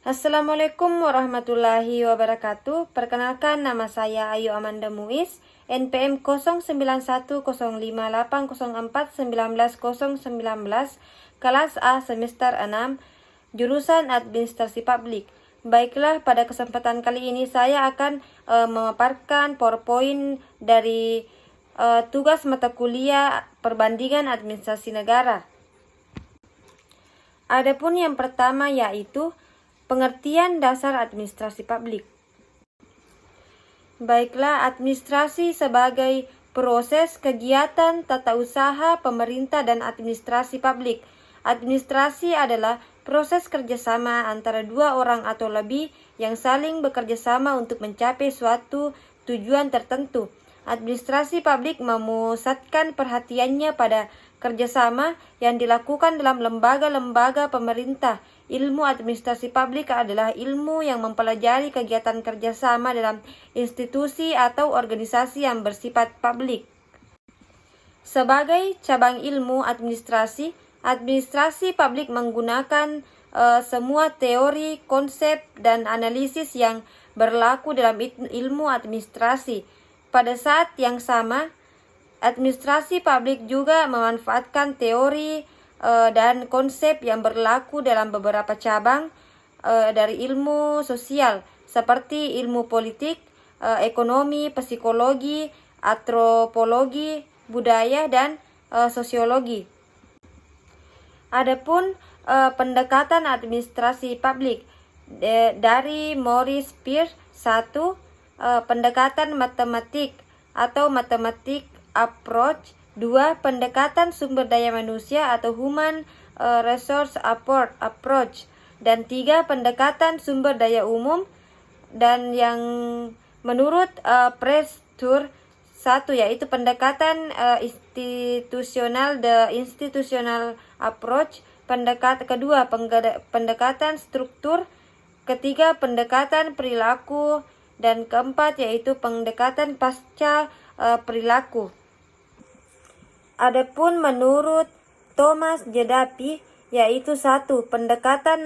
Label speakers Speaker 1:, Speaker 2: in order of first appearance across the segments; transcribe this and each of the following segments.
Speaker 1: Assalamualaikum warahmatullahi wabarakatuh. Perkenalkan, nama saya Ayu Amanda Muiz, NPM 0910804019, kelas A semester 6, jurusan Administrasi Publik. Baiklah, pada kesempatan kali ini saya akan memaparkan PowerPoint dari tugas mata kuliah perbandingan administrasi negara. Adapun yang pertama yaitu pengertian dasar administrasi publik. Baiklah, administrasi sebagai proses kegiatan tata usaha pemerintah dan administrasi publik. Administrasi adalah proses kerjasama antara dua orang atau lebih yang saling bekerjasama untuk mencapai suatu tujuan tertentu. Administrasi publik memusatkan perhatiannya pada kerjasama yang dilakukan dalam lembaga-lembaga pemerintah. Ilmu administrasi publik adalah ilmu yang mempelajari kegiatan kerjasama dalam institusi atau organisasi yang bersifat publik. Sebagai cabang ilmu administrasi, administrasi publik menggunakan semua teori, konsep, dan analisis yang berlaku dalam ilmu administrasi. Pada saat yang sama, administrasi publik juga memanfaatkan teori dan konsep yang berlaku dalam beberapa cabang dari ilmu sosial seperti ilmu politik, ekonomi, psikologi, antropologi, budaya, dan sosiologi. Adapun pendekatan administrasi publik dari Maurice Pierce. 1. Pendekatan matematik atau mathematic approach. 2. Pendekatan sumber daya manusia atau human resource approach. Dan 3. Pendekatan sumber daya umum. Dan yang menurut Prestur 1 yaitu pendekatan institusional, the institutional approach. Kedua, pendekatan struktur. Ketiga, pendekatan perilaku. Dan keempat yaitu pendekatan pasca perilaku. Adapun menurut Thomas Jeddapi yaitu 1. Pendekatan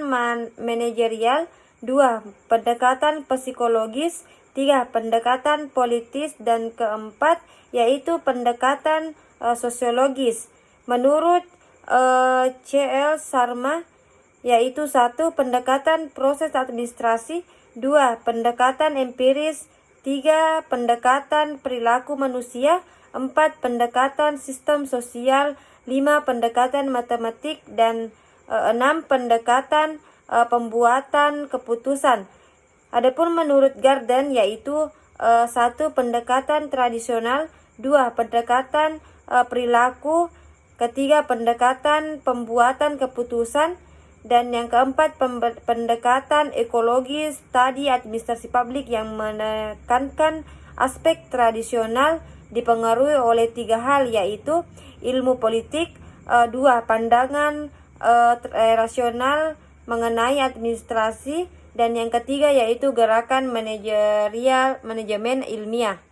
Speaker 1: manajerial, 2. Pendekatan psikologis, 3. Pendekatan politis, dan keempat yaitu pendekatan sosiologis. Menurut C.L. Sharma yaitu 1. Pendekatan proses administrasi, 2. Pendekatan empiris, 3. Pendekatan perilaku manusia, 4. Pendekatan sistem sosial, 5. Pendekatan matematik, dan 6. Pendekatan pembuatan keputusan. Adapun menurut Garden yaitu 1. Pendekatan tradisional, 2. Pendekatan perilaku, ketiga pendekatan pembuatan keputusan, dan yang keempat pendekatan ekologi studi administrasi publik yang menekankan aspek tradisional dipengaruhi oleh 3 hal yaitu ilmu politik, 2. Pandangan rasional mengenai administrasi, dan yang ketiga yaitu gerakan manajemen ilmiah.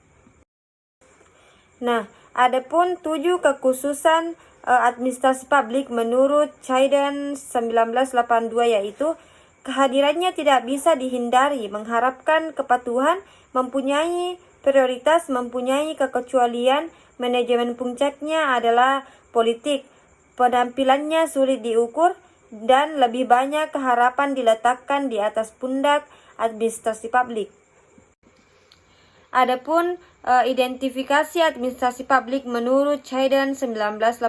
Speaker 1: Nah, adapun 7 kekhususan administrasi publik menurut Chaidan 1982 yaitu kehadirannya tidak bisa dihindari, mengharapkan kepatuhan, mempunyai prioritas, mempunyai kekecualian, manajemen puncaknya adalah politik, penampilannya sulit diukur, dan lebih banyak keharapan diletakkan di atas pundak administrasi publik. Adapun identifikasi administrasi publik menurut Chaidan 1982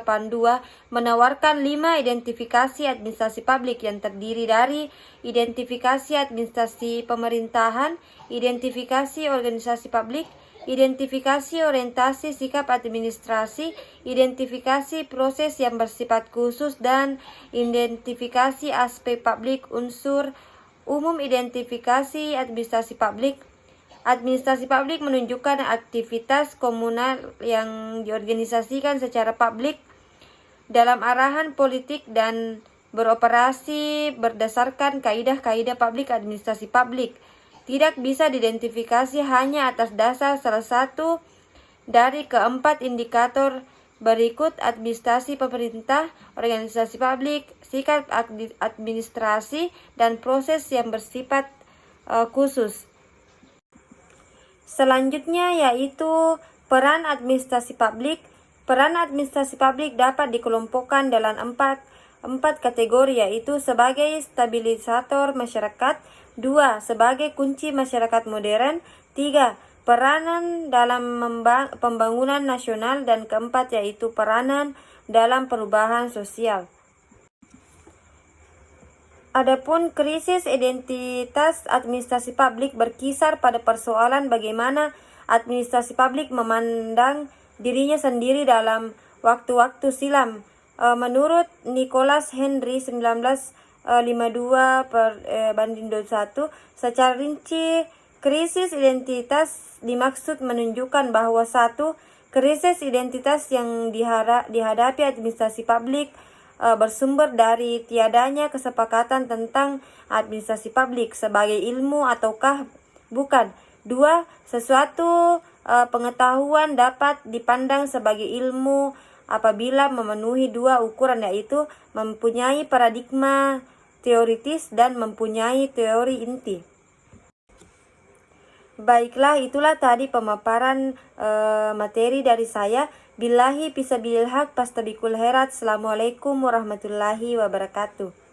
Speaker 1: menawarkan 5 identifikasi administrasi publik yang terdiri dari identifikasi administrasi pemerintahan, identifikasi organisasi publik, identifikasi orientasi sikap administrasi, identifikasi proses yang bersifat khusus, dan identifikasi aspek publik unsur umum. Identifikasi administrasi publik. Administrasi publik menunjukkan aktivitas komunal yang diorganisasikan secara publik dalam arahan politik dan beroperasi berdasarkan kaidah-kaidah publik administrasi publik. Tidak bisa diidentifikasi hanya atas dasar salah satu dari keempat indikator berikut: administrasi pemerintah, organisasi publik, bersifat administrasi dan proses yang bersifat khusus. Selanjutnya yaitu peran administrasi publik. Peran administrasi publik dapat dikelompokkan dalam empat kategori, yaitu sebagai stabilisator masyarakat, 2. sebagai kunci masyarakat modern, 3. peranan dalam pembangunan nasional, dan keempat yaitu peranan dalam perubahan sosial. Adapun krisis identitas administrasi publik berkisar pada persoalan bagaimana administrasi publik memandang dirinya sendiri dalam waktu-waktu silam. Menurut Nicholas Henry 1952/21, secara rinci krisis identitas dimaksud menunjukkan bahwa satu, krisis identitas yang dihadapi administrasi publik bersumber dari tiadanya kesepakatan tentang administrasi publik sebagai ilmu ataukah bukan. 2. Sesuatu pengetahuan dapat dipandang sebagai ilmu apabila memenuhi dua ukuran, yaitu mempunyai paradigma teoritis dan mempunyai teori inti. Baiklah, itulah tadi pemaparan materi dari saya. Billahi fisabilil haq fastabikul khairat. Assalamualaikum warahmatullahi wabarakatuh.